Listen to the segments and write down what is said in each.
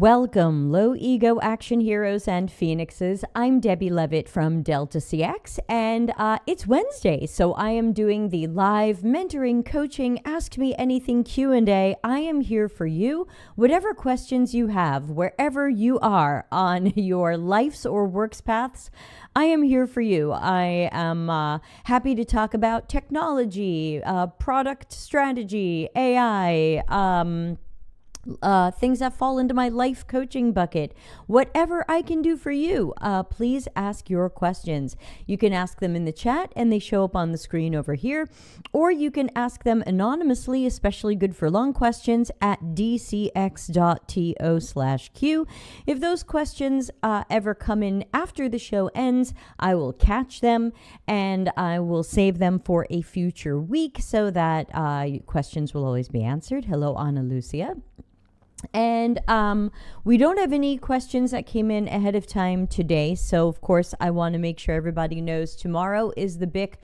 Welcome, low ego action heroes and phoenixes. I'm Debbie Levitt from dcx, and it's Wednesday, so I am doing the live mentoring, coaching, Ask Me Anything Q&A. I am here for you. Whatever questions you have, wherever you are on your life's or work's paths, I am here for you. I am happy to talk about technology, product strategy, AI, things that fall into my life coaching bucket. Whatever I can do for you, please ask your questions. You can ask them in the chat and they show up on the screen over here, or you can ask them anonymously, especially good for long questions, at dcx.to/Q. If those questions ever come in after the show ends, I will catch them and I will save them for a future week so that questions will always be answered. Hello, Ana Lucia. And we don't have any questions that came in ahead of time today. So, of course, I want to make sure everybody knows tomorrow is the big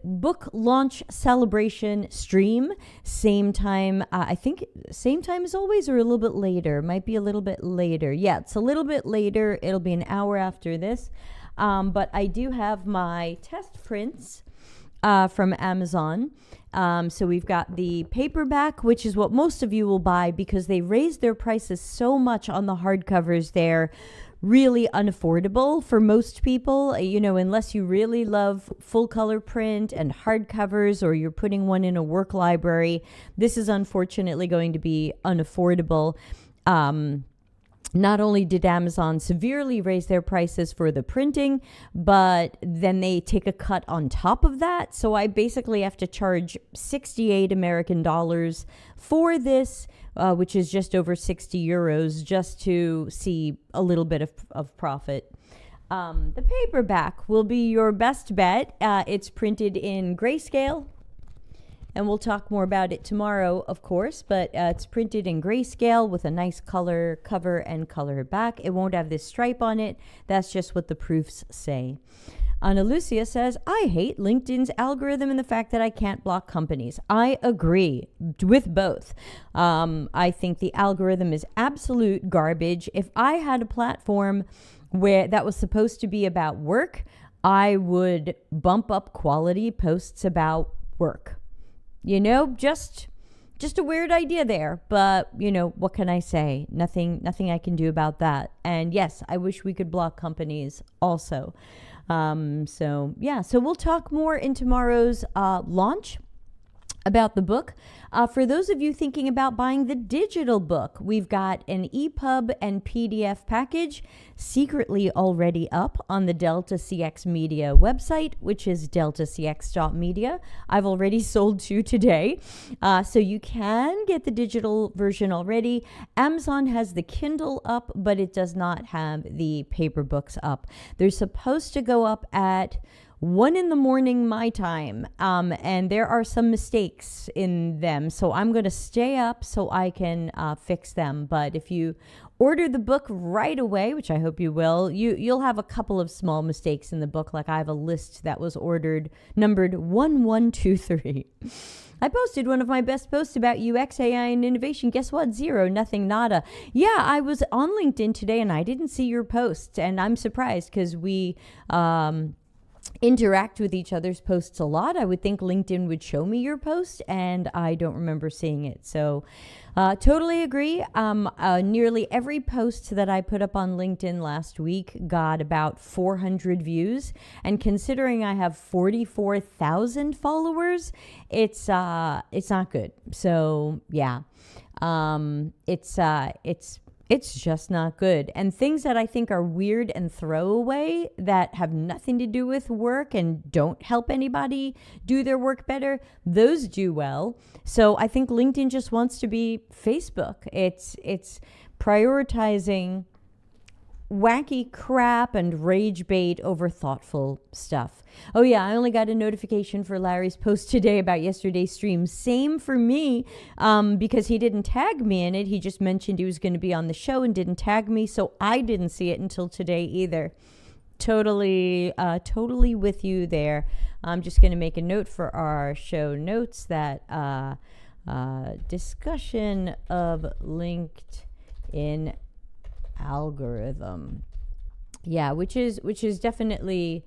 book launch celebration stream. Same time, I think same time as always, or a little bit later. Might be a little bit later. Yeah, it's a little bit later. It'll be an hour after this. But I do have my test prints from Amazon. So we've got the paperback, which is what most of you will buy because they raised their prices so much on the hardcovers. They're really unaffordable for most people, you know, unless you really love full color print and hardcovers, or you're putting one in a work library. This is unfortunately going to be unaffordable. Not only did Amazon severely raise their prices for the printing, but then they take a cut on top of that. So I basically have to charge 68 American dollars for this, which is just over 60 euros, just to see a little bit of profit. The paperback will be your best bet. It's printed in grayscale. And we'll talk more about it tomorrow, of course, but it's printed in grayscale with a nice color cover and color back. It won't have this stripe on it. That's just what the proofs say. Ana Lucia says, I hate LinkedIn's algorithm and the fact that I can't block companies. I agree with both. I think the algorithm is absolute garbage. If I had a platform where that was supposed to be about work, I would bump up quality posts about work. You know, just a weird idea there, but you know, what can I say? Nothing I can do about that. And yes, I wish we could block companies also. So we'll talk more in tomorrow's launch about the book. For those of you thinking about buying the digital book, we've got an EPUB and PDF package secretly already up on the Delta CX Media website, which is dcx.media. I've already sold 2 today, so you can get the digital version already. Amazon has the Kindle up, but it does not have the paper books up. They're supposed to go up at 1 a.m. my time, and there are some mistakes in them, so I'm going to stay up so I can fix them. But if you order the book right away, which I hope you will, you'll have a couple of small mistakes in the book. Like I have a list that was ordered numbered 1123. I posted one of my best posts about UX, AI, and innovation. Guess what? 0, nothing, nada. Yeah, I was on LinkedIn today and I didn't see your post, and I'm surprised because we interact with each other's posts a lot. I would think LinkedIn would show me your post, and I don't remember seeing it. So totally agree. Nearly every post that I put up on LinkedIn last week got about 400 views. And considering I have 44,000 followers, it's not good. So yeah, it's just not good. And things that I think are weird and throwaway that have nothing to do with work and don't help anybody do their work better, those do well. So I think LinkedIn just wants to be Facebook. It's prioritizing wacky crap and rage bait over thoughtful stuff. Oh yeah, I only got a notification for Larry's post today about yesterday's stream. Same for me, because he didn't tag me in it. He just mentioned he was going to be on the show and didn't tag me, so I didn't see it until today either. Totally with you there. I'm just going to make a note for our show notes that discussion of LinkedIn in algorithm. Yeah, which is definitely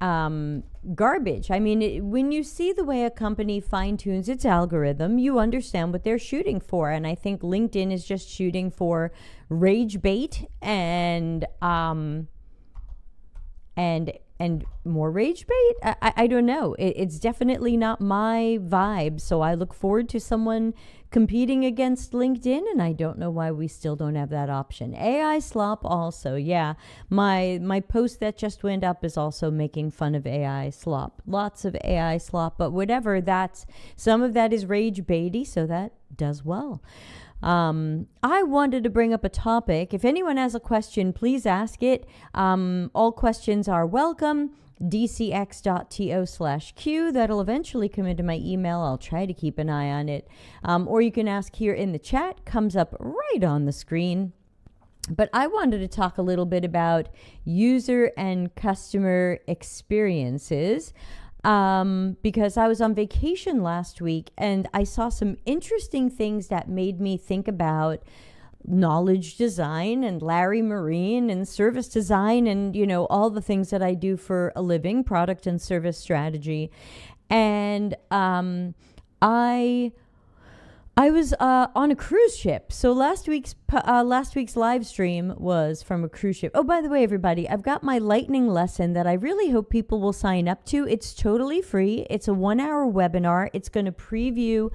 garbage. I mean, when you see the way a company fine-tunes its algorithm, you understand what they're shooting for. And I think LinkedIn is just shooting for rage bait and more rage bait. I don't know. It's definitely not my vibe. So I look forward to someone competing against LinkedIn, and I don't know why we still don't have that option. AI slop also. Yeah, my post that just went up is also making fun of AI slop. Lots of AI slop, but whatever. Some of that is rage baity, so that does well. I wanted to bring up a topic. If anyone has a question, please ask it. All questions are welcome. dcx.to/q. That'll eventually come into my email. I'll try to keep an eye on it. Or you can ask here in the chat. Comes up right on the screen. But I wanted to talk a little bit about user and customer experiences. Because I was on vacation last week and I saw some interesting things that made me think about knowledge design and Larry Marine and service design and, all the things that I do for a living, product and service strategy. And I was on a cruise ship. So last week's live stream was from a cruise ship. Oh, by the way, everybody, I've got my lightning lesson that I really hope people will sign up to. It's totally free. It's a 1-hour webinar. It's going to preview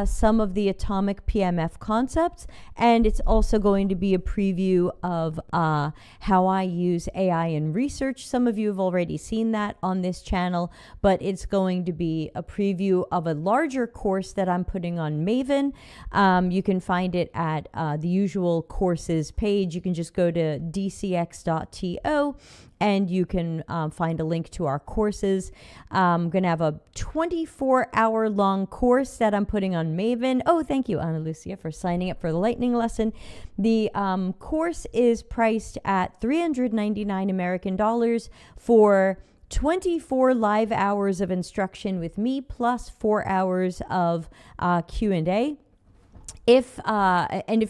some of the atomic PMF concepts, and it's also going to be a preview of how I use AI in research. Some of you have already seen that on this channel, but it's going to be a preview of a larger course that I'm putting on Maven. You can find it at the usual courses page. You can just go to dcx.to and you can find a link to our courses. I'm going to have a 24-hour long course that I'm putting on Maven. Oh, thank you, Ana Lucia, for signing up for the lightning lesson. The course is priced at $399 American for 24 live hours of instruction with me, plus 4 hours of Q&A. If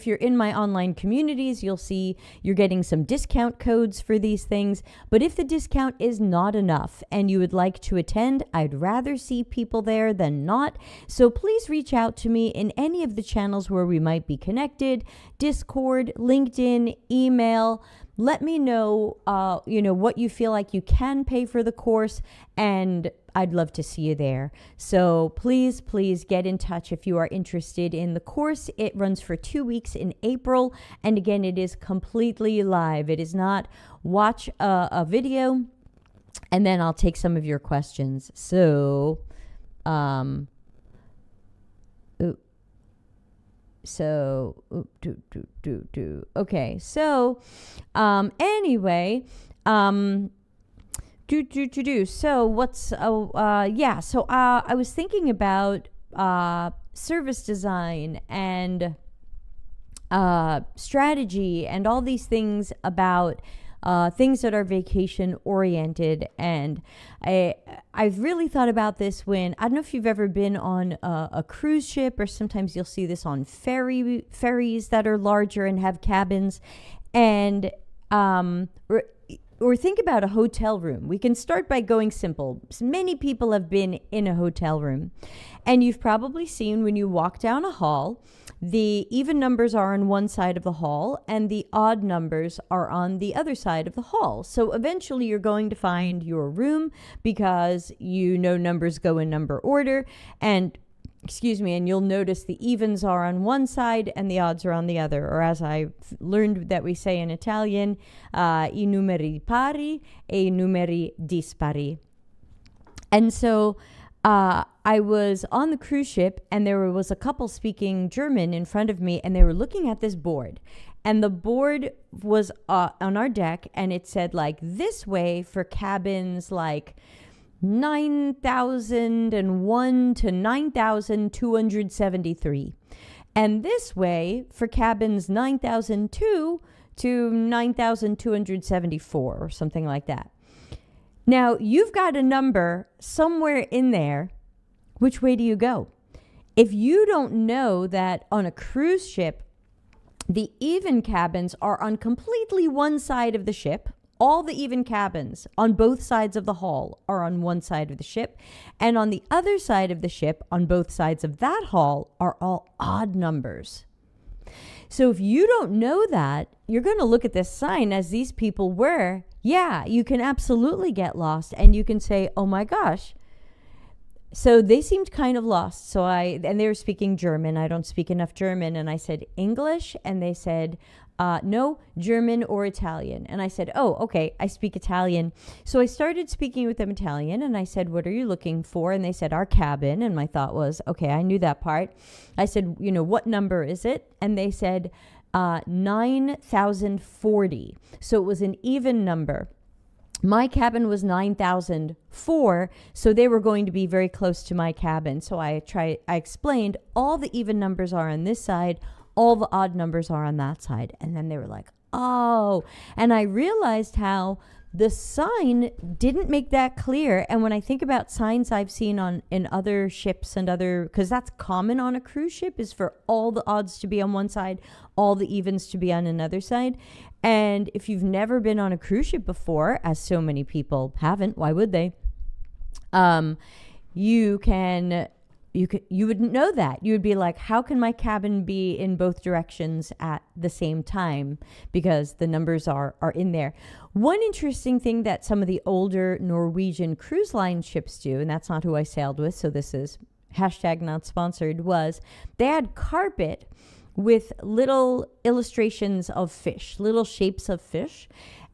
you're in my online communities, you'll see you're getting some discount codes for these things. But if the discount is not enough and you would like to attend, I'd rather see people there than not. So please reach out to me in any of the channels where we might be connected: Discord, LinkedIn, email. Let me know, what you feel like you can pay for the course, and I'd love to see you there. So please get in touch if you are interested in the course. It runs for 2 weeks in April. And again, it is completely live. It is not watch a video and then I'll take some of your questions. So, okay. So, anyway, So what's, I was thinking about, service design and, strategy and all these things about, things that are vacation oriented. And I've really thought about this when, I don't know if you've ever been on a cruise ship, or sometimes you'll see this on ferries that are larger and have cabins. And or think about a hotel room. We can start by going simple. Many people have been in a hotel room, and you've probably seen when you walk down a hall, the even numbers are on one side of the hall and the odd numbers are on the other side of the hall. So eventually you're going to find your room because numbers go in number order, and you'll notice the evens are on one side and the odds are on the other. Or as I learned that we say in Italian, I numeri pari e I numeri dispari. And so I was on the cruise ship, and there was a couple speaking German in front of me, and they were looking at this board. And the board was on our deck, and it said this way for cabins 9,001 to 9,273. And this way for cabins 9,002 to 9,274 or something like that. Now, you've got a number somewhere in there. Which way do you go? If you don't know that on a cruise ship, The even cabins are on completely one side of the ship. All the even cabins on both sides of the hall are on one side of the ship. And on the other side of the ship, on both sides of that hall, are all odd numbers. So if you don't know that, you're going to look at this sign as these people were. Yeah, you can absolutely get lost. And you can say, oh my gosh. So they seemed kind of lost. And they were speaking German. I don't speak enough German. And I said, English? And they said, no, German or Italian. And I said, oh, okay, I speak Italian. So I started speaking with them Italian, and I said, what are you looking for? And they said, our cabin. And my thought was, okay, I knew that part. I said, what number is it? And they said, 9,040. So it was an even number. My cabin was 9,004, so they were going to be very close to my cabin. So I explained all the even numbers are on this side, all the odd numbers are on that side. And then they were like, oh. And I realized how the sign didn't make that clear. And when I think about signs I've seen in other ships and because that's common on a cruise ship, is for all the odds to be on one side, all the evens to be on another side. And if you've never been on a cruise ship before, as so many people haven't, why would they? You wouldn't know that. You would be like, how can my cabin be in both directions at the same time? Because the numbers are in there. One interesting thing that some of the older Norwegian cruise line ships do, and that's not who I sailed with, so this is #not sponsored, was they had carpet with little illustrations of fish, little shapes of fish.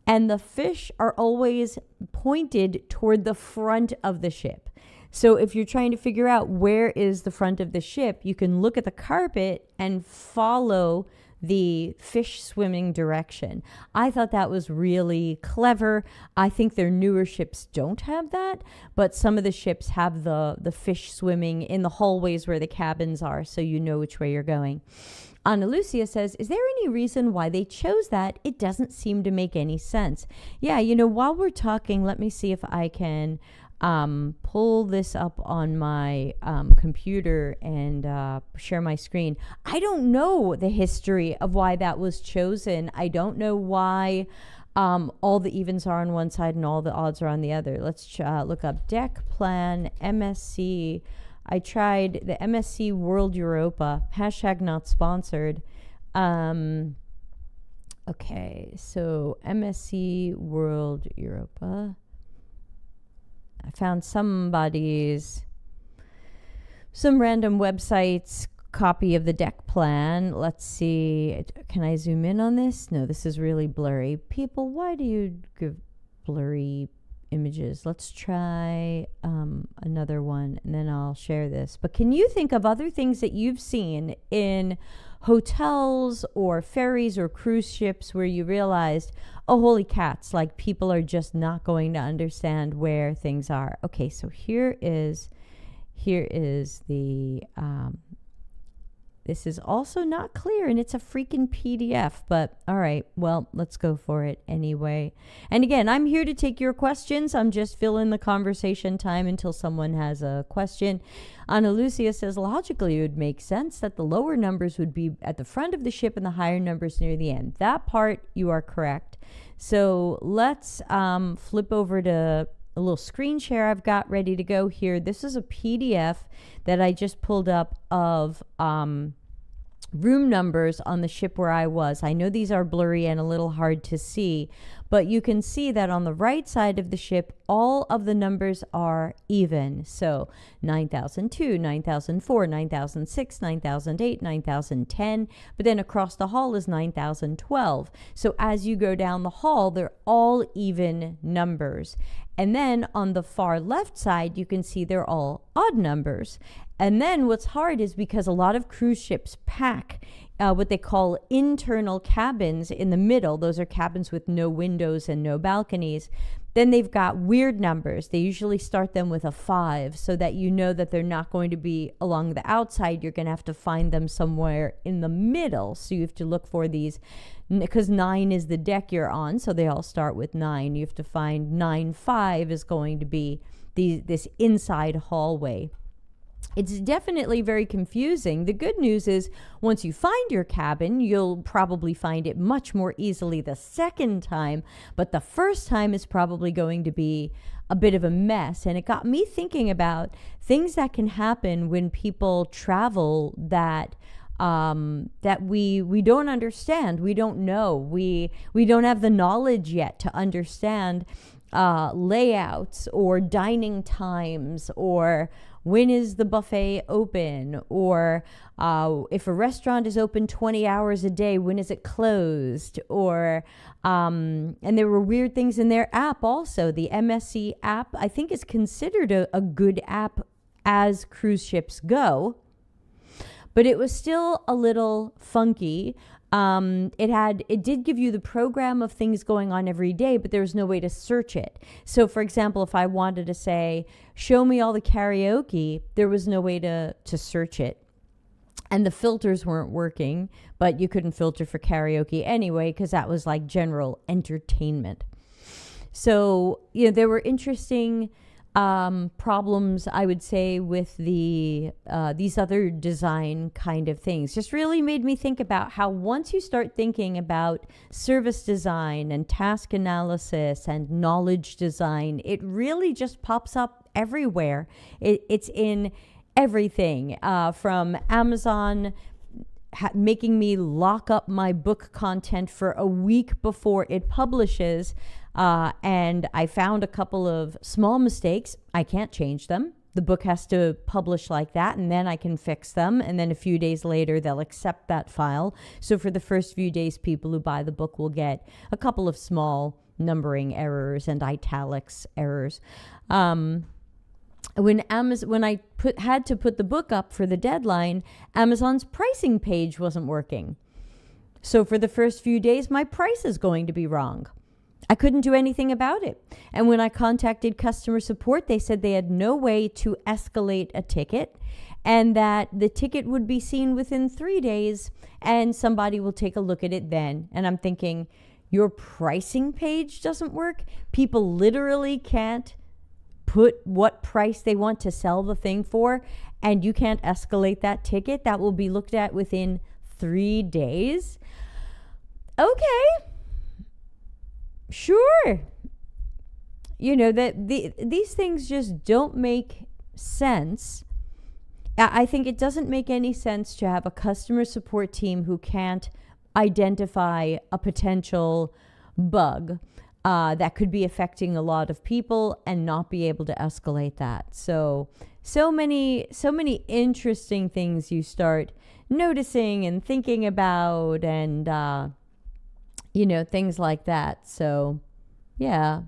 And the fish are always pointed toward the front of the ship. So if you're trying to figure out where is the front of the ship, you can look at the carpet and follow the fish swimming direction. I thought that was really clever. I think their newer ships don't have that, but some of the ships have the fish swimming in the hallways where the cabins are, so you know which way you're going. Ana Lucia says, is there any reason why they chose that? It doesn't seem to make any sense. Yeah, while we're talking, let me see if I can pull this up on my computer and share my screen. I don't know the history of why that was chosen. I don't know why all the evens are on one side and all the odds are on the other. Let's look up deck plan MSC. I tried the MSC World Europa, #not sponsored. Okay, so MSC World Europa. I found some random websites copy of the deck plan. Let's see. Can I zoom in on this? No, this is really blurry. People, why do you give blurry images? Let's try another one, and then I'll share this. But can you think of other things that you've seen in hotels or ferries or cruise ships where you realized, oh, holy cats, like people are just not going to understand where things are? Okay, so here is the this is also not clear, and it's a freaking PDF, but all right, well, let's go for it anyway. And again, I'm here to take your questions. I'm just filling the conversation time until someone has a question. Ana Lucia says, logically, it would make sense that the lower numbers would be at the front of the ship and the higher numbers near the end. That part, you are correct. So let's flip over to a little screen share I've got ready to go here. This is a PDF that I just pulled up of room numbers on the ship where I was. I know these are blurry and a little hard to see, but you can see that on the right side of the ship, all of the numbers are even. So 9,002, 9,004, 9,006, 9,008, 9,010, but then across the hall is 9,012. So as you go down the hall, they're all even numbers. And then on the far left side, you can see they're all odd numbers. And then what's hard is because a lot of cruise ships pack what they call internal cabins in the middle. Those are cabins with no windows and no balconies. Then they've got weird numbers. They usually start them with a 5 so that you know that they're not going to be along the outside. You're going to have to find them somewhere in the middle. So you have to look for these, because 9 is the deck you're on. So they all start with 9. You have to find 9-5 is going to be this inside hallway. It's definitely very confusing. The good news is once you find your cabin, you'll probably find it much more easily the second time, but the first time is probably going to be a bit of a mess. And it got me thinking about things that can happen when people travel that we don't understand, we don't know, we don't have the knowledge yet to understand layouts or dining times, or when is the buffet open, or if a restaurant is open 20 hours a day, when is it closed? Or and there were weird things in their app also. The MSC app, I think, is considered a good app as cruise ships go, but it was still a little funky. It did give you the program of things going on every day, but there was no way to search it. So for example, if I wanted to say, show me all the karaoke, there was no way to search it. And the filters weren't working, but you couldn't filter for karaoke anyway, because that was like general entertainment. So, there were interesting problems, I would say, with these other design kind of things. Just really made me think about how once you start thinking about service design and task analysis and knowledge design, it really just pops up everywhere. It's in everything, from Amazon making me lock up my book content for a week before it publishes. And I found a couple of small mistakes. I can't change them. The book has to publish like that, and then I can fix them. And then a few days later, they'll accept that file. So for the first few days, people who buy the book will get a couple of small numbering errors and italics errors. When I had to put the book up for the deadline, Amazon's pricing page wasn't working. So for the first few days, my price is going to be wrong. I couldn't do anything about it. And when I contacted customer support, they said they had no way to escalate a ticket, and that the ticket would be seen within 3 days and somebody will take a look at it then. And I'm thinking, your pricing page doesn't work? People literally can't put what price they want to sell the thing for, and you can't escalate that ticket? That will be looked at within 3 days? Okay. Sure. These things just don't make sense. I think it doesn't make any sense to have a customer support team who can't identify a potential bug that could be affecting a lot of people and not be able to escalate that. So many interesting things you start noticing and thinking about, and things like that. So, yeah.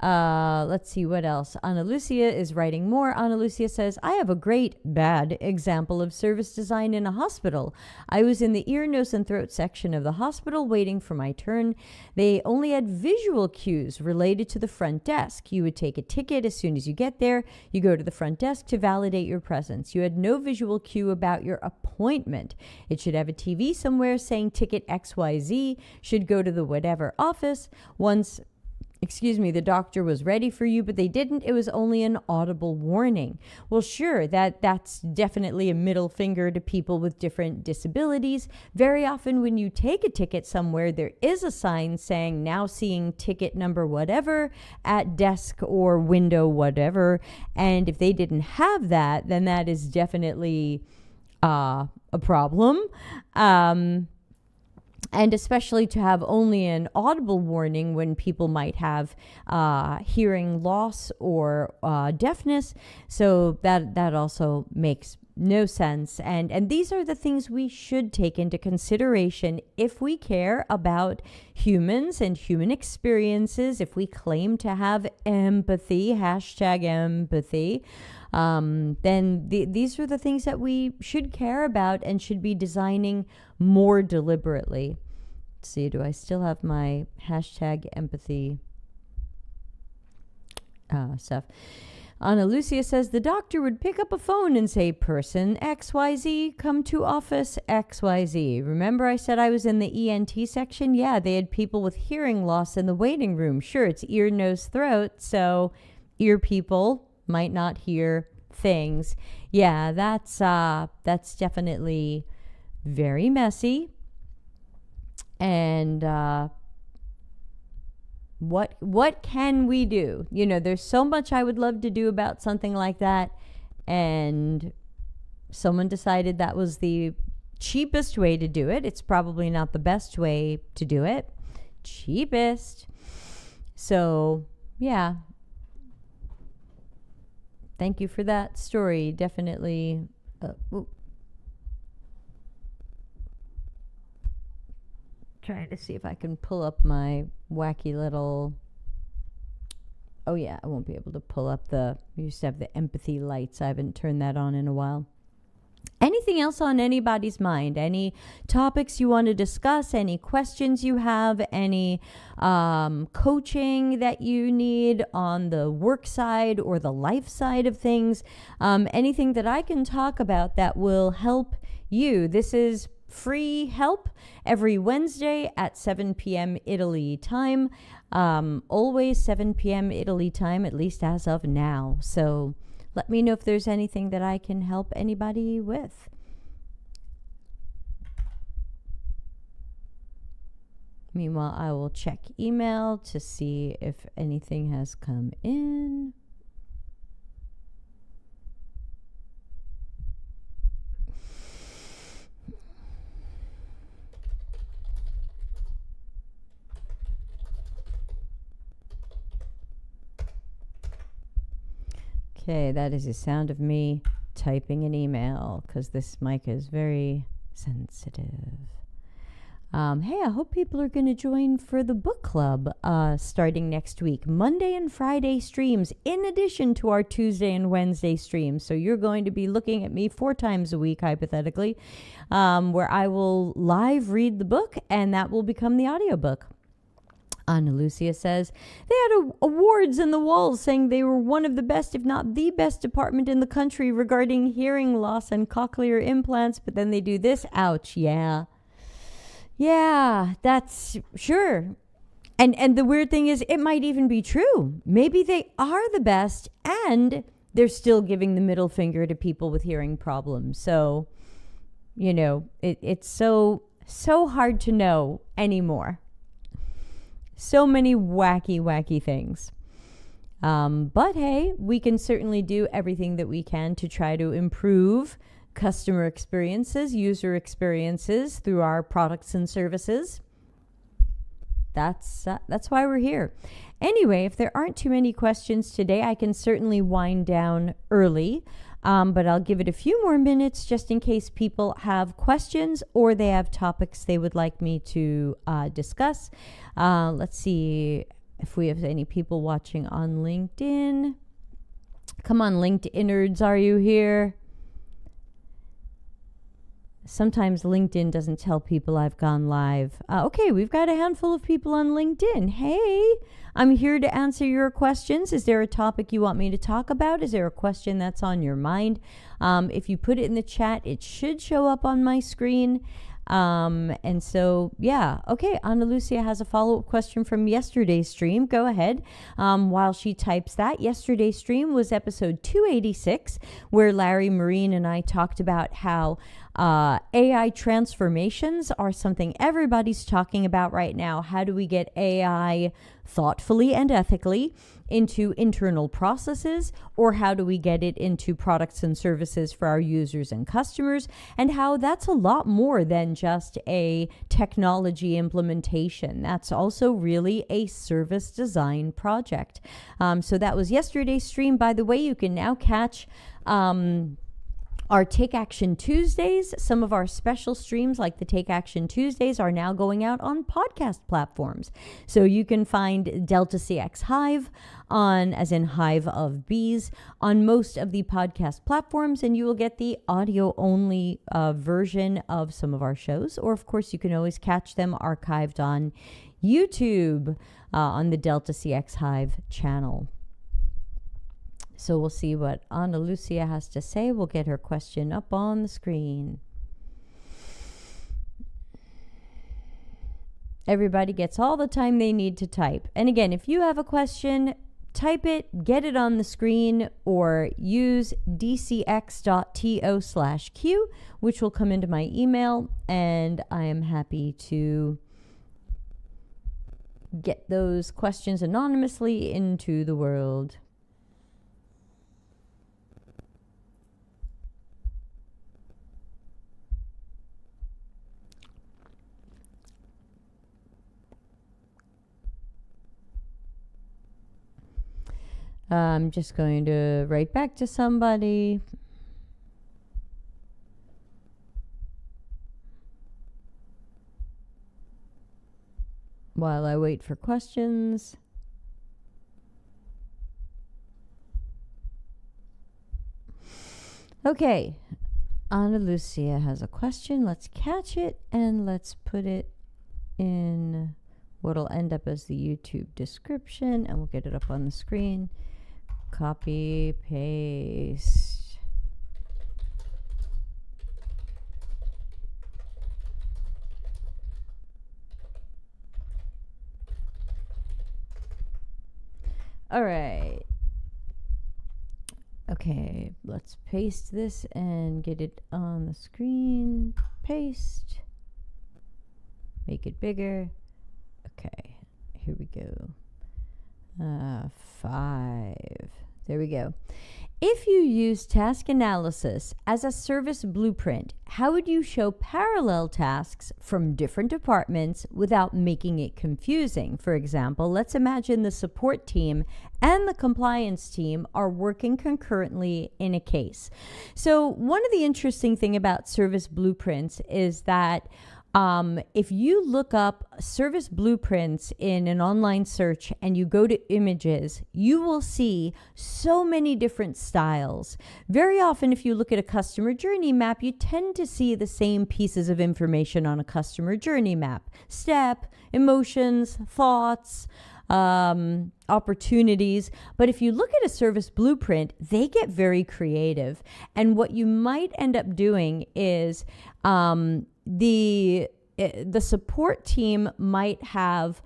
Let's see what else. Ana Lucia is writing more. Ana Lucia says, I have a great bad example of service design in a hospital. I was in the ear, nose, and throat section of the hospital waiting for my turn. They only had visual cues related to the front desk. You would take a ticket as soon as you get there. You go to the front desk to validate your presence. You had no visual cue about your appointment. It should have a TV somewhere saying ticket XYZ, should go to the whatever office. Once the doctor was ready for you, but they didn't. It was only an audible warning. Well, sure, that's definitely a middle finger to people with different disabilities. Very often when you take a ticket somewhere, there is a sign saying now seeing ticket number whatever at desk or window whatever. And if they didn't have that, then that is definitely a problem. And especially to have only an audible warning when people might have hearing loss or deafness. So that also makes no sense. And these are the things we should take into consideration if we care about humans and human experiences, if we claim to have empathy, #empathy. Then these are the things that we should care about and should be designing more deliberately. Let's see, do I still have my #empathy stuff? Ana Lucia says, the doctor would pick up a phone and say, person XYZ, come to office XYZ. Remember I said I was in the ENT section? Yeah, they had people with hearing loss in the waiting room. Sure, it's ear, nose, throat, so ear people might not hear things. Yeah, that's definitely very messy. And what can we do? You know, there's so much I would love to do about something like that, and someone decided that was the cheapest way to do it. It's probably not the best way to do it. Cheapest. So, yeah. Thank you for that story. Definitely. Trying to see if I can pull up my wacky little... Oh, yeah, I won't be able to pull up we used to have the empathy lights. I haven't turned that on in a while. Anything else on anybody's mind? Any topics you want to discuss? Any questions you have? Any coaching that you need on the work side or the life side of things? Anything that I can talk about that will help you. This is free help every Wednesday at 7 p.m. Italy time. Always 7 p.m. Italy time, at least as of now. So let me know if there's anything that I can help anybody with. Meanwhile, I will check email to see if anything has come in. Okay, that is the sound of me typing an email because this mic is very sensitive. Hey, I hope people are going to join for the book club starting next week. Monday and Friday streams in addition to our Tuesday and Wednesday streams. So you're going to be looking at me 4 times a week, hypothetically, where I will live read the book and that will become the audiobook. Ana Lucia says, they had awards in the walls saying they were one of the best, if not the best department in the country regarding hearing loss and cochlear implants, but then they do this. Ouch. Yeah. Yeah, that's sure. And the weird thing is it might even be true. Maybe they are the best and they're still giving the middle finger to people with hearing problems. So, you know, it's so hard to know anymore. So many wacky things. But hey, we can certainly do everything that we can to try to improve customer experiences, user experiences through our products and services. That's why we're here. Anyway, if there aren't too many questions today, I can certainly wind down early. But I'll give it a few more minutes just in case people have questions or they have topics they would like me to discuss. Let's see if we have any people watching on LinkedIn. Come on, LinkedIners, are you here? Sometimes LinkedIn doesn't tell people I've gone live. Okay, we've got a handful of people on LinkedIn. Hey, I'm here to answer your questions. Is there a topic you want me to talk about? Is there a question that's on your mind? If you put it in the chat, it should show up on my screen. And so, yeah. Okay, Ana Lucia has a follow-up question from yesterday's stream. Go ahead. While she types that, yesterday's stream was episode 286, where Larry Marine and I talked about how AI transformations are something everybody's talking about right now. How do we get AI thoughtfully and ethically into internal processes, or how do we get it into products and services for our users and customers, and how that's a lot more than just a technology implementation. That's also really a service design project. So that was yesterday's stream. By the way, you can now catch our Take Action Tuesdays. Some of our special streams, like the Take Action Tuesdays, are now going out on podcast platforms. So you can find Delta CX Hive on, as in hive of bees, on most of the podcast platforms, and you will get the audio-only version of some of our shows. Or, of course, you can always catch them archived on YouTube on the Delta CX Hive channel. So we'll see what Ana Lucia has to say. We'll get her question up on the screen. Everybody gets all the time they need to type. And again, if you have a question, type it, get it on the screen, or use dcx.to/q, which will come into my email, and I am happy to get those questions anonymously into the world. I'm just going to write back to somebody. While I wait for questions. Okay, Ana Lucia has a question. Let's catch it and let's put it in what'll end up as the YouTube description, and we'll get it up on the screen. Copy, paste. All right. Okay, let's paste this and get it on the screen. Paste. Make it bigger. Okay, here we go. 5. There we go. If you use task analysis as a service blueprint, how would you show parallel tasks from different departments without making it confusing? For example, let's imagine the support team and the compliance team are working concurrently in a case. So one of the interesting things about service blueprints is that if you look up service blueprints in an online search and you go to images, you will see so many different styles. Very often, if you look at a customer journey map, you tend to see the same pieces of information on a customer journey map: step, emotions, thoughts, opportunities. But if you look at a service blueprint, they get very creative. And what you might end up doing is the support team might have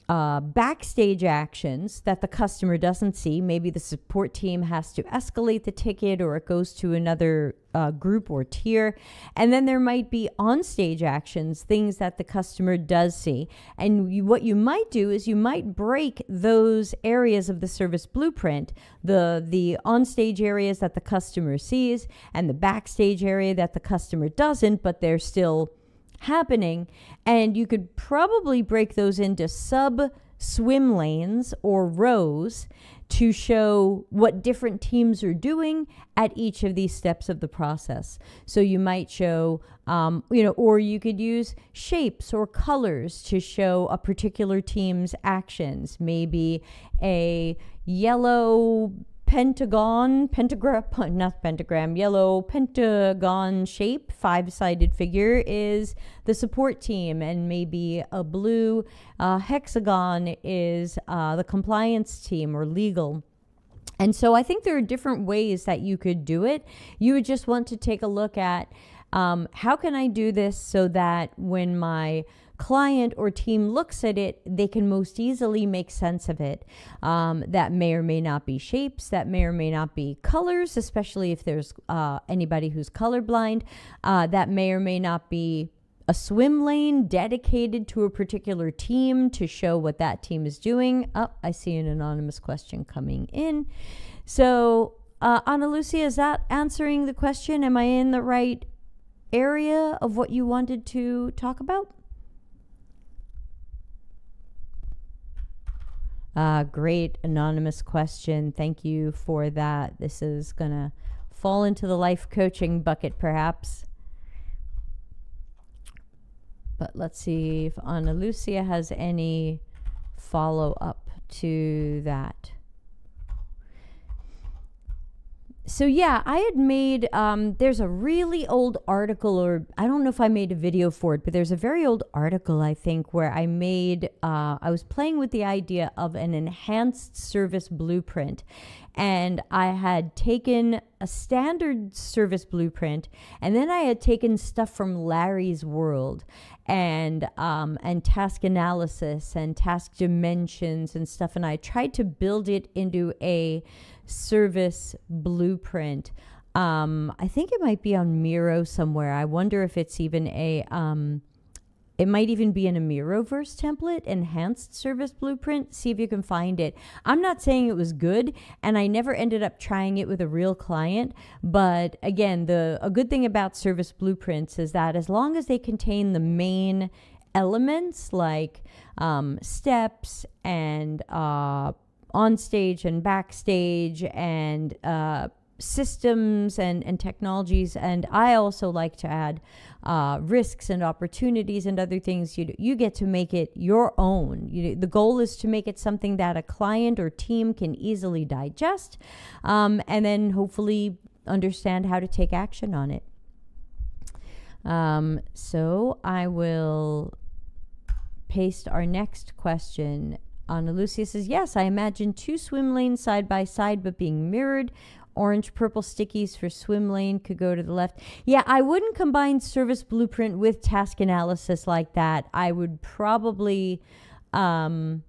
backstage actions that the customer doesn't see. Maybe the support team has to escalate the ticket, or it goes to another group or tier. And then there might be on-stage actions, things that the customer does see. And what you might do is you might break those areas of the service blueprint, the on-stage areas that the customer sees and the backstage area that the customer doesn't, but they're still happening. And you could probably break those into swim lanes or rows to show what different teams are doing at each of these steps of the process. So you might show, or you could use shapes or colors to show a particular team's actions. Maybe a yellow yellow pentagon shape, 5-sided figure is the support team, and maybe a blue hexagon is the compliance team or legal. And so I think there are different ways that you could do it. You would just want to take a look at how can I do this so that when my client or team looks at it, they can most easily make sense of it. That may or may not be shapes, that may or may not be colors, especially if there's anybody who's colorblind. That may or may not be a swim lane dedicated to a particular team to show what that team is doing. Oh, I see an anonymous question coming in. So, Ana Lucia, is that answering the question? Am I in the right area of what you wanted to talk about? Great anonymous question. Thank you for that. This is going to fall into the life coaching bucket, perhaps. But let's see if Ana Lucia has any follow-up to that. So yeah, I had made, there's a really old article, or I don't know if I made a video for it, but there's a very old article, I think, where I made, I was playing with the idea of an enhanced service blueprint. And I had taken a standard service blueprint, and then I had taken stuff from Larry's World and task analysis and task dimensions and stuff, and I tried to build it into a service blueprint. I think it might be on Miro somewhere. I wonder if it's even it might even be in a Miroverse template, enhanced service blueprint. See if you can find it. I'm not saying it was good, and I never ended up trying it with a real client. But again, a good thing about service blueprints is that as long as they contain the main elements like steps and on stage and backstage and systems and technologies, and I also like to add risks and opportunities and other things. You get to make it your own. The goal is to make it something that a client or team can easily digest, and then hopefully understand how to take action on it. So I will paste our next question. Ana Lucia says, yes, I imagine 2 swim lanes side by side but being mirrored. Orange purple stickies for swim lane could go to the left. Yeah, I wouldn't combine service blueprint with task analysis like that. I would probably I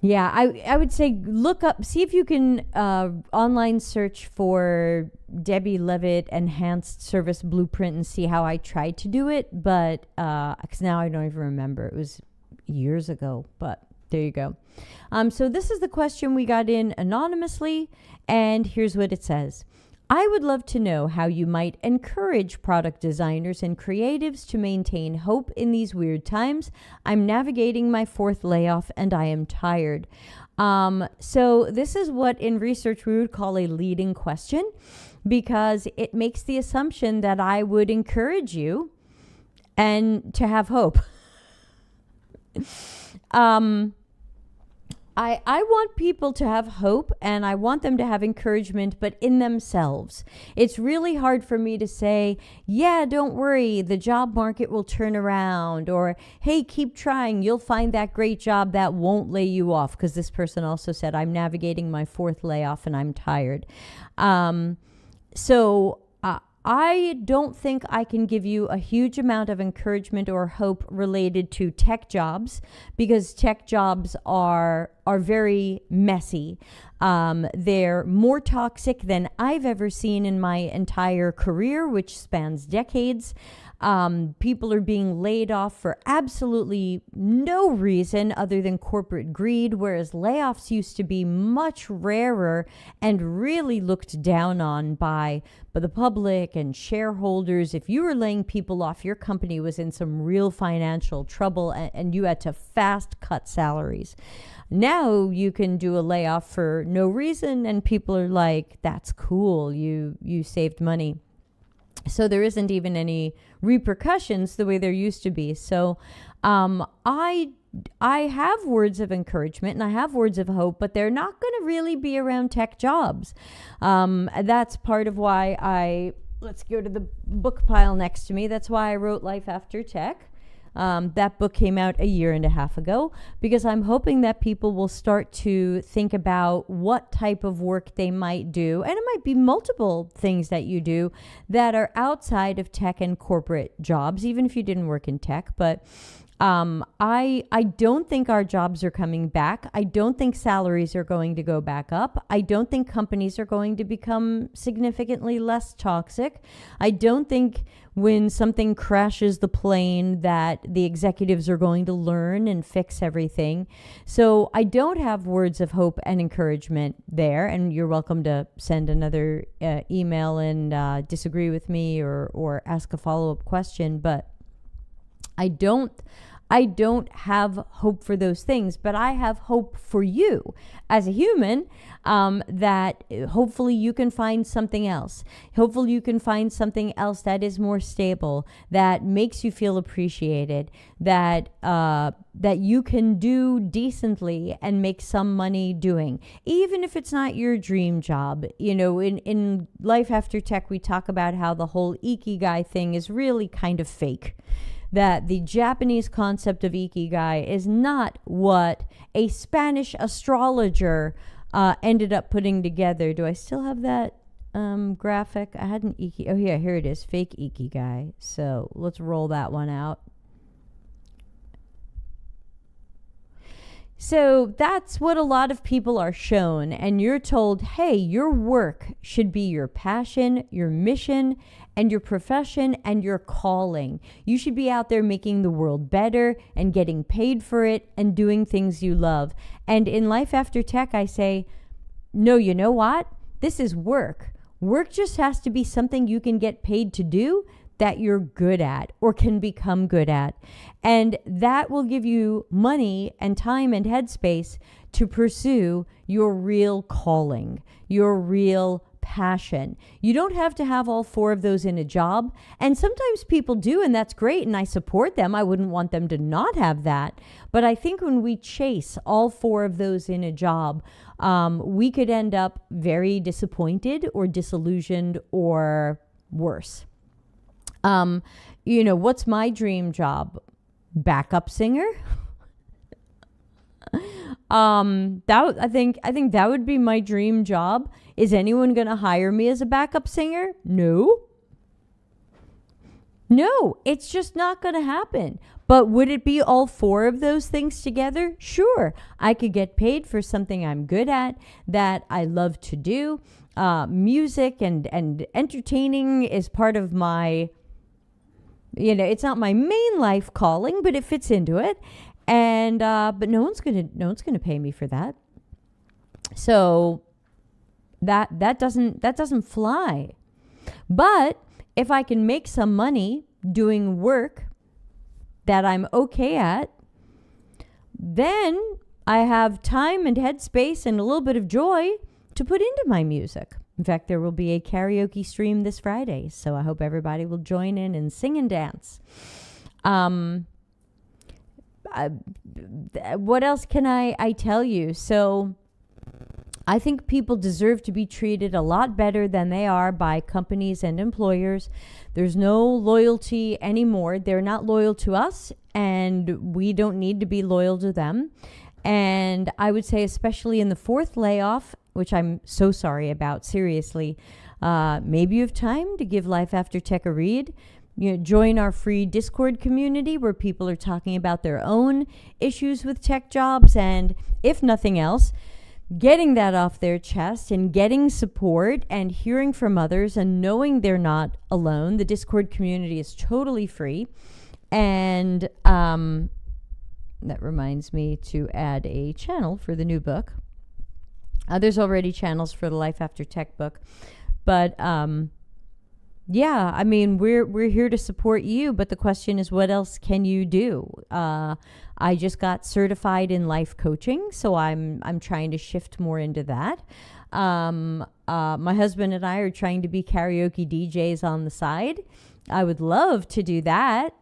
would say look up, see if you can online search for Debbie Levitt enhanced service blueprint and see how I tried to do it, but because now I don't even remember. It was years ago, but there you go. So this is the question we got in anonymously, and here's what it says. I would love to know how you might encourage product designers and creatives to maintain hope in these weird times. I'm navigating my 4th layoff and I am tired. So this is what in research we would call a leading question, because it makes the assumption that I would encourage you and to have hope. I want people to have hope, and I want them to have encouragement, but in themselves. It's really hard for me to say, yeah, don't worry, the job market will turn around, or hey, keep trying, you'll find that great job that won't lay you off, because this person also said, I'm navigating my 4th layoff and I'm tired. I don't think I can give you a huge amount of encouragement or hope related to tech jobs, because tech jobs are very messy. They're more toxic than I've ever seen in my entire career, which spans decades. People are being laid off for absolutely no reason other than corporate greed, whereas layoffs used to be much rarer and really looked down on by the public and shareholders. If you were laying people off, your company was in some real financial trouble, and you had to fast cut salaries. Now you can do a layoff for no reason, and people are like, that's cool, you saved money. So there isn't even any repercussions the way there used to be. So I have words of encouragement and I have words of hope, but they're not going to really be around tech jobs. That's part of why let's go to the book pile next to me. That's why I wrote Life After Tech. That book came out 1.5 years ago, because I'm hoping that people will start to think about what type of work they might do. And it might be multiple things that you do that are outside of tech and corporate jobs, even if you didn't work in tech. But I don't think our jobs are coming back. I don't think salaries are going to go back up. I don't think companies are going to become significantly less toxic. I don't think when something crashes the plane that the executives are going to learn and fix everything. So I don't have words of hope and encouragement there. And you're welcome to send another email and disagree with me or ask a follow-up question. But I don't I don't have hope for those things, but I have hope for you as a human, that hopefully you can find something else. Hopefully you can find something else that is more stable, that makes you feel appreciated, that you can do decently and make some money doing, even if it's not your dream job. You know, in Life After Tech, we talk about how the whole ikigai thing is really kind of fake. That the Japanese concept of ikigai is not what a Spanish astrologer ended up putting together. Do I still have that graphic? I had an oh yeah, here it is, fake ikigai. So let's roll that one out. So that's what a lot of people are shown, and you're told, hey, your work should be your passion, your mission, and your profession, and your calling. You should be out there making the world better and getting paid for it and doing things you love. And in Life After Tech, I say, no, you know what? This is work. Work just has to be something you can get paid to do, that you're good at or can become good at. And that will give you money and time and headspace to pursue your real calling, your real passion. You don't have to have all four of those in a job. And sometimes people do, and that's great. And I support them. I wouldn't want them to not have that. But I think when we chase all four of those in a job, we could end up very disappointed or disillusioned or worse. You know, what's my dream job? Backup singer? I think that would be my dream job. Is anyone going to hire me as a backup singer? No, it's just not going to happen. But would it be all four of those things together? Sure. I could get paid for something I'm good at, that I love to do. Music and entertaining is part of my, you know, it's not my main life calling, but it fits into it. And, but no one's gonna pay me for that. So that doesn't fly. But if I can make some money doing work that I'm okay at, then I have time and headspace and a little bit of joy to put into my music. In fact, there will be a karaoke stream this Friday, so I hope everybody will join in and sing and dance. What else can I tell you? So I think people deserve to be treated a lot better than they are by companies and employers. There's no loyalty anymore. They're not loyal to us, and we don't need to be loyal to them. And I would say, especially in the fourth layoff, which I'm so sorry about, seriously, maybe you have time to give Life After Tech a read. You know, join our free Discord community where people are talking about their own issues with tech jobs, and if nothing else, getting that off their chest and getting support and hearing from others and knowing they're not alone. The Discord community is totally free. And that reminds me to add a channel for the new book. There's already channels for the Life After Tech book. But yeah, I mean, we're here to support you, but the question is, what else can you do? I just got certified in life coaching, so I'm trying to shift more into that. My husband and I are trying to be karaoke DJs on the side. I would love to do that.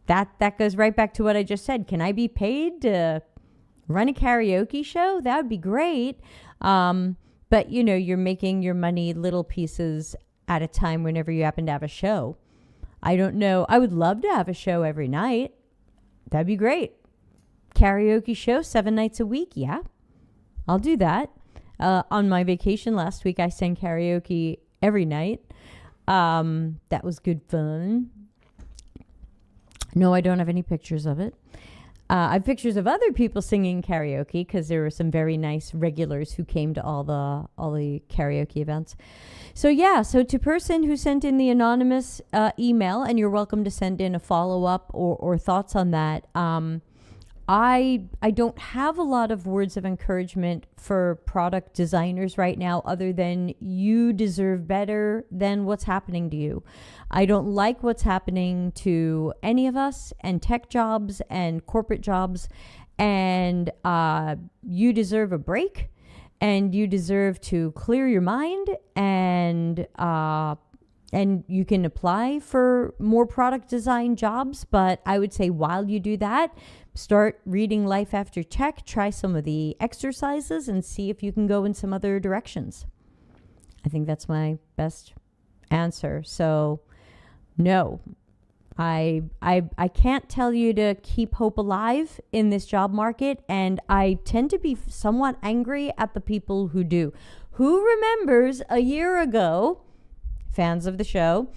That goes right back to what I just said. Can I be paid to run a karaoke show? That would be great. But you know, you're making your money little pieces at a time whenever you happen to have a show. I don't know. I would love to have a show every night. That'd be great. Karaoke show 7 nights a week. Yeah, I'll do that. On my vacation last week, I sang karaoke every night. That was good fun. No, I don't have any pictures of it. I have pictures of other people singing karaoke because there were some very nice regulars who came to all the karaoke events. So yeah, so to person who sent in the anonymous email, and you're welcome to send in a follow-up or thoughts on that, I don't have a lot of words of encouragement for product designers right now, other than you deserve better than what's happening to you. I don't like what's happening to any of us and tech jobs and corporate jobs, and you deserve a break, and you deserve to clear your mind, and you can apply for more product design jobs. But I would say while you do that, start reading Life After Tech, try some of the exercises, and see if you can go in some other directions. I think that's my best answer. So no, I can't tell you to keep hope alive in this job market, and I tend to be somewhat angry at the people who do. Who remembers a year ago, fans of the show,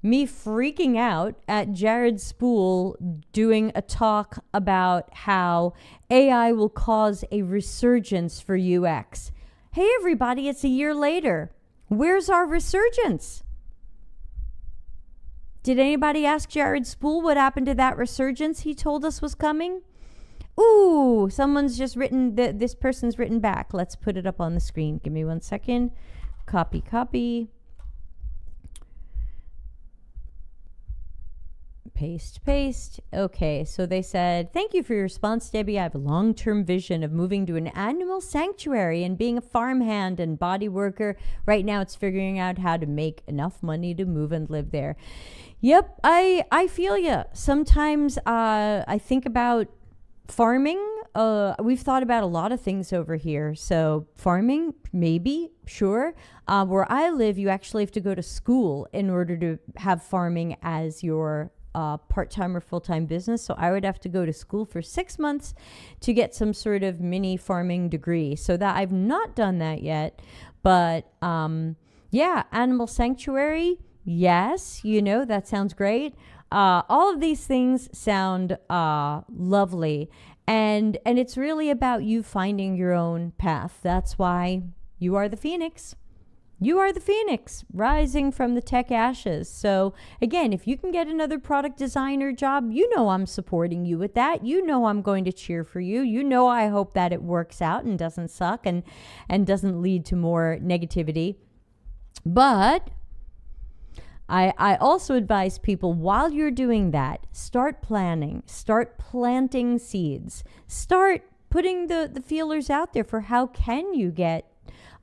me freaking out at Jared Spool doing a talk about how AI will cause a resurgence for UX. Hey everybody, it's a year later. Where's our resurgence? Did anybody ask Jared Spool what happened to that resurgence he told us was coming? Ooh, someone's just written, this person's written back. Let's put it up on the screen. Give me 1 second. Copy. Paste. Okay, so they said, thank you for your response, Debbie. I have a long-term vision of moving to an animal sanctuary and being a farmhand and body worker. Right now, it's figuring out how to make enough money to move and live there. Yep, I feel you. Sometimes I think about farming. We've thought about a lot of things over here. So farming, maybe, sure. Where I live, you actually have to go to school in order to have farming as your part-time or full-time business. So I would have to go to school for 6 months to get some sort of mini farming degree. So that I've not done that yet. But yeah, animal sanctuary, yes, that sounds great. All of these things sound lovely. And it's really about you finding your own path. That's why you are the phoenix. You are the phoenix rising from the tech ashes. So again, if you can get another product designer job, I'm supporting you with that. I'm going to cheer for you. I hope that it works out and doesn't suck and doesn't lead to more negativity. But I also advise people, while you're doing that, start planning, start planting seeds, start putting the feelers out there for how can you get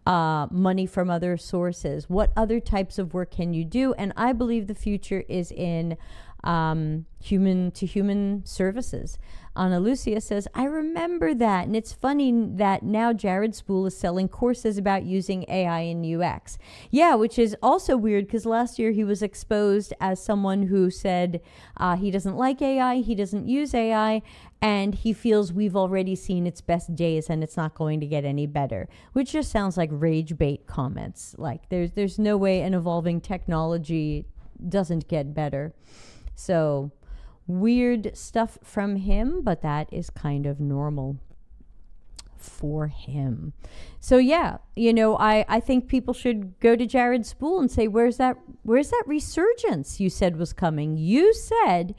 money from other sources. What other types of work can you do? And I believe the future is in human to human services. Ana Lucia says, I remember that. And it's funny that now Jared Spool is selling courses about using AI in UX. Yeah, which is also weird because last year he was exposed as someone who said he doesn't like AI, he doesn't use AI, and he feels we've already seen its best days and it's not going to get any better, which just sounds like rage bait comments. Like there's no way an evolving technology doesn't get better. So weird stuff from him, but that is kind of normal for him. So yeah, I think people should go to Jared Spool and say, where's that resurgence you said was coming? You said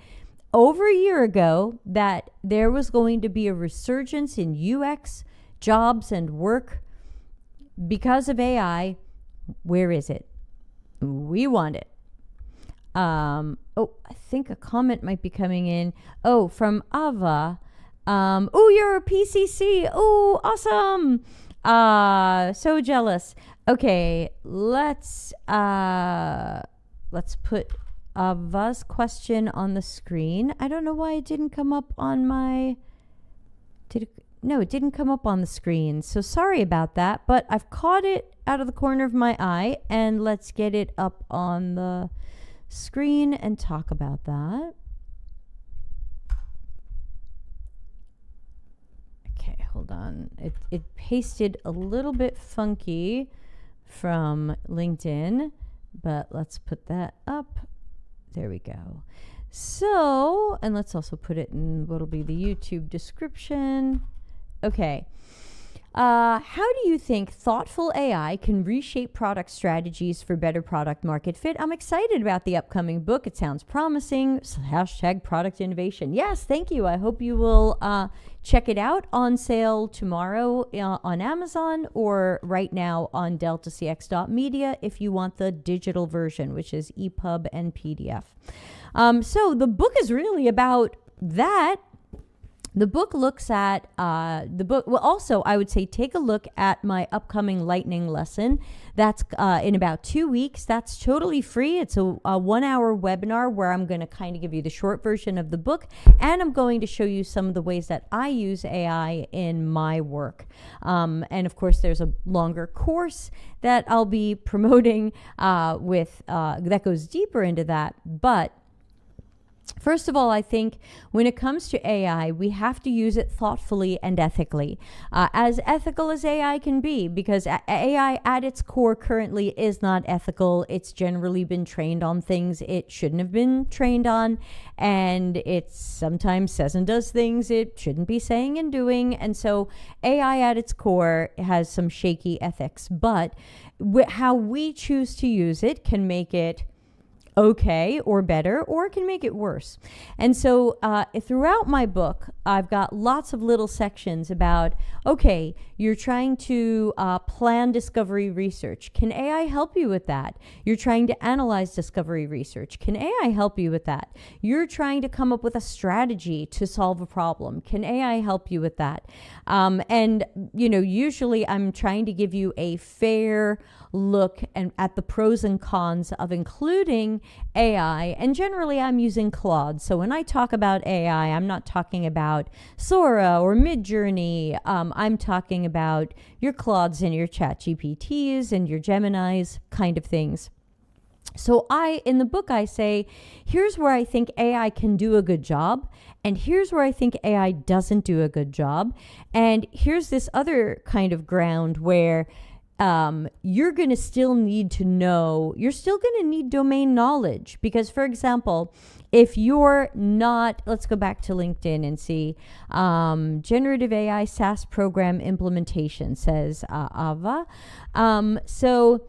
over a year ago that there was going to be a resurgence in UX jobs and work because of AI. Where is it? We want it. I think a comment might be coming in. Oh, from Ava. You're a PCC. Oh, awesome. So jealous. Okay, let's put Ava's question on the screen. I don't know why it didn't come up on my... No, it didn't come up on the screen. So sorry about that, but I've caught it out of the corner of my eye, and let's get it up on the screen and talk about that. Okay, hold on. It pasted a little bit funky from LinkedIn, but let's put that up. There we go. So, and let's also put it in what'll be the YouTube description. Okay. How do you think thoughtful AI can reshape product strategies for better product market fit? I'm excited about the upcoming book. It sounds promising. Hashtag product innovation. Yes, thank you. I hope you will check it out. On sale tomorrow on Amazon, or right now on dcx.to if you want the digital version, which is EPUB and PDF. So the book is really about that. The book looks at well, also, I would say take a look at my upcoming lightning lesson. That's in about 2 weeks. That's totally free. It's a 1-hour webinar where I'm going to kind of give you the short version of the book, and I'm going to show you some of the ways that I use AI in my work. And of course, there's a longer course that I'll be promoting that goes deeper into that. But first of all, I think when it comes to AI, we have to use it thoughtfully and ethically, as ethical as AI can be, because AI at its core currently is not ethical. It's generally been trained on things it shouldn't have been trained on, and it sometimes says and does things it shouldn't be saying and doing. And so AI at its core has some shaky ethics, but how we choose to use it can make it okay or better, or it can make it worse. And so throughout my book, I've got lots of little sections about, okay, you're trying to plan discovery research. Can AI help you with that? You're trying to analyze discovery research. Can AI help you with that? You're trying to come up with a strategy to solve a problem. Can AI help you with that? And, usually I'm trying to give you a fair look at the pros and cons of including AI, and generally I'm using Claude. So when I talk about AI, I'm not talking about Sora or Midjourney. I'm talking about your Claudes and your ChatGPTs and your Geminis kind of things. So in the book, I say, here's where I think AI can do a good job, and here's where I think AI doesn't do a good job, and here's this other kind of ground where you're going to still need to know, you're still going to need domain knowledge. Because, for example, if you're not, let's go back to LinkedIn and see, generative AI SaaS program implementation, says Ava. So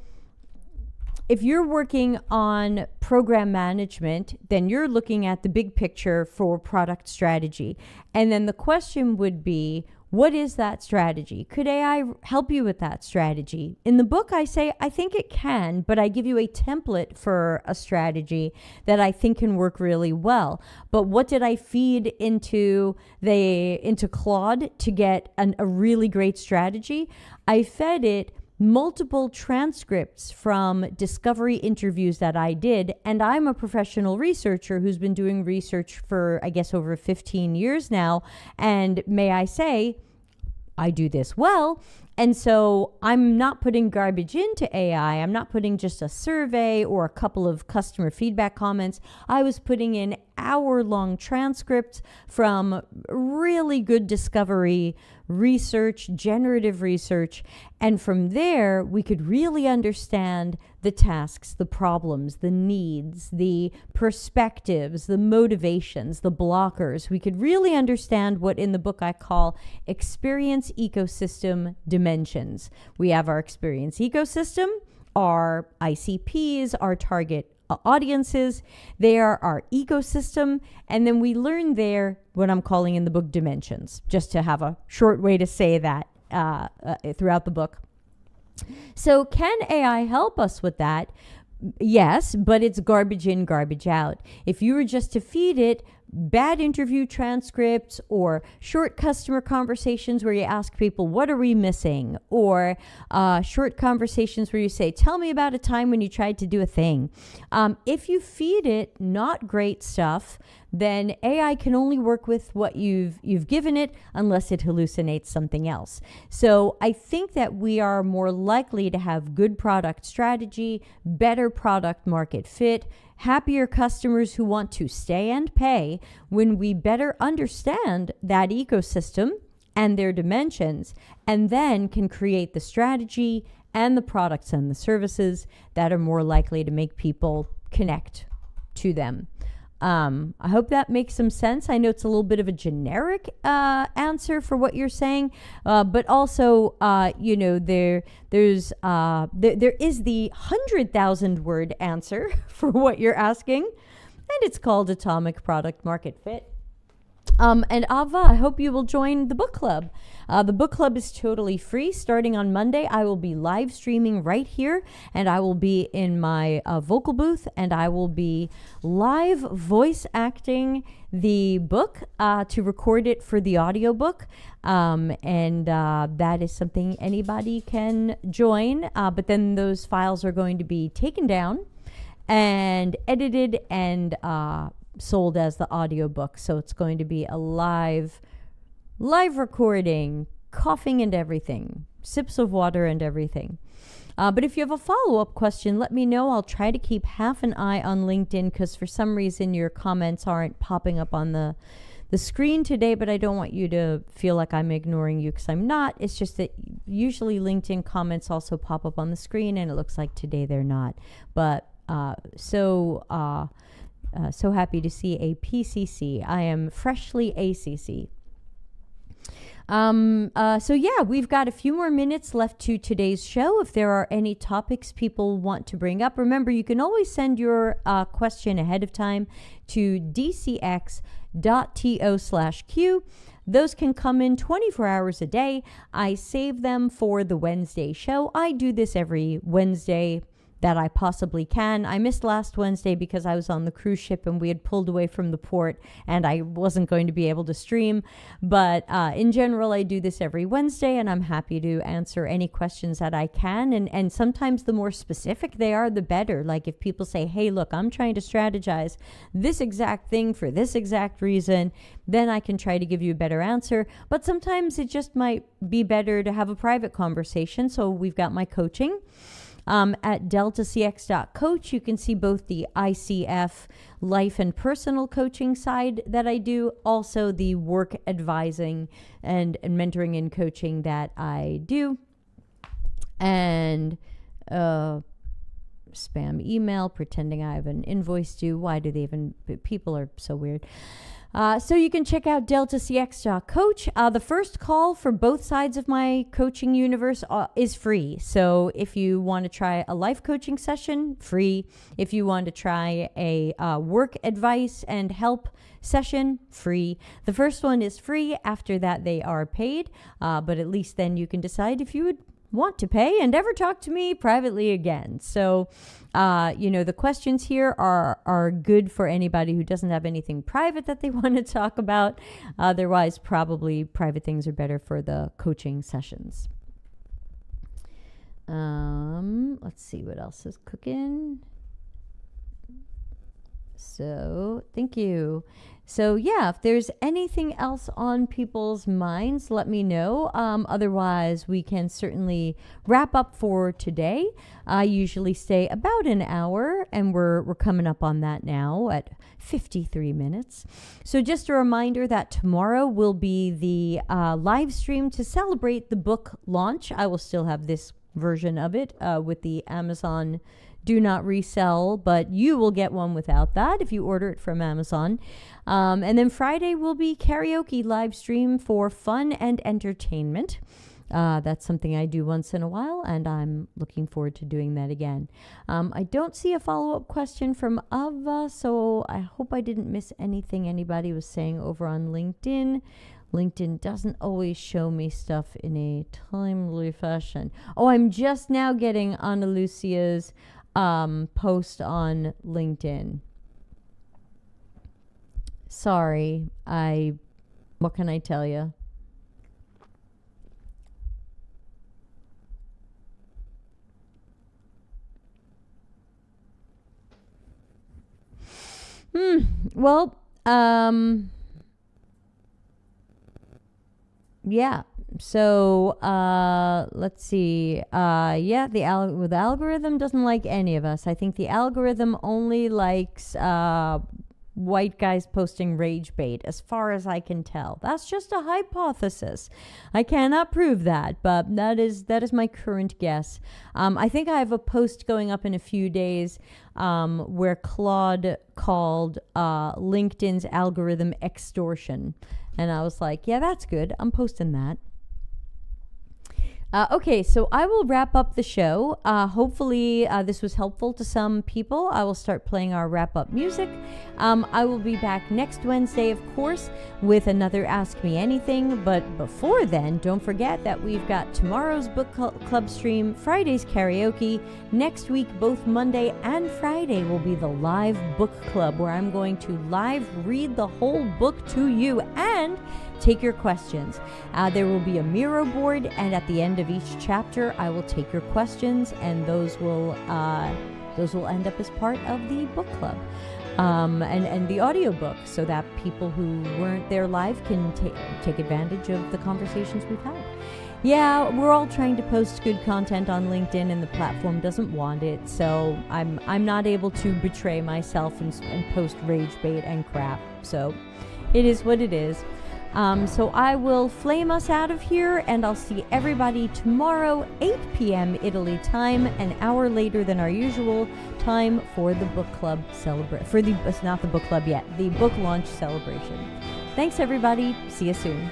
if you're working on program management, then you're looking at the big picture for product strategy. And then the question would be, what is that strategy? Could AI help you with that strategy? In the book, I say, I think it can, but I give you a template for a strategy that I think can work really well. But what did I feed into Claude to get a really great strategy? I fed it multiple transcripts from discovery interviews that I did. And I'm a professional researcher who's been doing research for, I guess, over 15 years now. And may I say, I do this well. And so I'm not putting garbage into AI. I'm not putting just a survey or a couple of customer feedback comments. I was putting in hour-long transcripts from really good discovery research, generative research. And from there, we could really understand the tasks, the problems, the needs, the perspectives, the motivations, the blockers. We could really understand what in the book I call experience ecosystem dimensions. We have our experience ecosystem, our ICPs, our target audiences. They are our ecosystem. And then we learn there what I'm calling in the book dimensions, just to have a short way to say that throughout the book. So can AI help us with that? Yes, but it's garbage in, garbage out. If you were just to feed it bad interview transcripts or short customer conversations where you ask people, what are we missing? Or short conversations where you say, tell me about a time when you tried to do a thing. If you feed it not great stuff, then AI can only work with what you've given it unless it hallucinates something else. So I think that we are more likely to have good product strategy, better product market fit, happier customers who want to stay and pay when we better understand that ecosystem and their dimensions, and then can create the strategy and the products and the services that are more likely to make people connect to them. I hope that makes some sense. I know it's a little bit of a generic answer for what you're saying, but also, there is the 100,000 word answer for what you're asking, and it's called Atomic Product Market Fit. And Ava, I hope you will join the book club. The book club is totally free. Starting on Monday, I will be live streaming right here, and I will be in my vocal booth, and I will be live voice acting the book to record it for the audiobook. And that is something anybody can join. But then those files are going to be taken down and edited and sold as the audiobook. So it's going to be a live recording, coughing and everything, sips of water and everything. But if you have a follow-up question, let me know. I'll try to keep half an eye on LinkedIn, because for some reason your comments aren't popping up on the screen today, but I don't want you to feel like I'm ignoring you, because I'm not. It's just that usually LinkedIn comments also pop up on the screen, and it looks like today they're not. But so happy to see a PCC. I am freshly ACC. So yeah, we've got a few more minutes left to today's show. If there are any topics people want to bring up, remember, you can always send your question ahead of time to dcx.to/Q. Those can come in 24 hours a day. I save them for the Wednesday show. I do this every Wednesday that I possibly can. I missed last Wednesday because I was on the cruise ship and we had pulled away from the port and I wasn't going to be able to stream. But in general, I do this every Wednesday, and I'm happy to answer any questions that I can. And sometimes the more specific they are, the better. Like if people say, hey, look, I'm trying to strategize this exact thing for this exact reason, then I can try to give you a better answer. But sometimes it just might be better to have a private conversation. So we've got my coaching. At dcx.coach, you can see both the ICF life and personal coaching side that I do, also the work advising and mentoring and coaching that I do, and spam email, pretending I have an invoice due. Why do they even, people are so weird. So you can check out dcx.coach. The first call for both sides of my coaching universe is free. So if you want to try a life coaching session, free. If you want to try a work advice and help session, free. The first one is free. After that, they are paid. But at least then you can decide if you would want to pay and ever talk to me privately again. So, the questions here are good for anybody who doesn't have anything private that they want to talk about. Otherwise, probably private things are better for the coaching sessions. Let's see what else is cooking. So, thank you. So, yeah, if there's anything else on people's minds, let me know. Otherwise, we can certainly wrap up for today. I usually stay about an hour, and we're coming up on that now at 53 minutes. So just a reminder that tomorrow will be the live stream to celebrate the book launch. I will still have this version of it with the Amazon do not resell, but you will get one without that if you order it from Amazon. And then Friday will be karaoke live stream for fun and entertainment. That's something I do once in a while, and I'm looking forward to doing that again. I don't see a follow-up question from Ava, so I hope I didn't miss anything anybody was saying over on LinkedIn. LinkedIn doesn't always show me stuff in a timely fashion. Oh, I'm just now getting Ana Lucia's post on LinkedIn. Sorry, what can I tell you? Well, yeah. So, let's see. Yeah, the algorithm doesn't like any of us. I think the algorithm only likes white guys posting rage bait, as far as I can tell. That's just a hypothesis. I cannot prove that, but that is my current guess. I think I have a post going up in a few days where Claude called LinkedIn's algorithm extortion. And I was like, yeah, that's good. I'm posting that. Okay, so I will wrap up the show. Hopefully this was helpful to some people. I will start playing our wrap-up music. I will be back next Wednesday, of course, with another Ask Me Anything. But before then, don't forget that we've got tomorrow's book club stream, Friday's karaoke. Next week, both Monday and Friday, will be the live book club, where I'm going to live read the whole book to you and take your questions. There will be a Miro board, and at the end of each chapter, I will take your questions, and those will end up as part of the book club and the audiobook, so that people who weren't there live can take advantage of the conversations we've had. Yeah, we're all trying to post good content on LinkedIn, and the platform doesn't want it, so I'm not able to betray myself and post rage bait and crap. So it is what it is. So I will flame us out of here, and I'll see everybody tomorrow, 8 p.m. Italy time, an hour later than our usual time for the book club it's not the book club yet, the book launch celebration. Thanks, everybody. See you soon.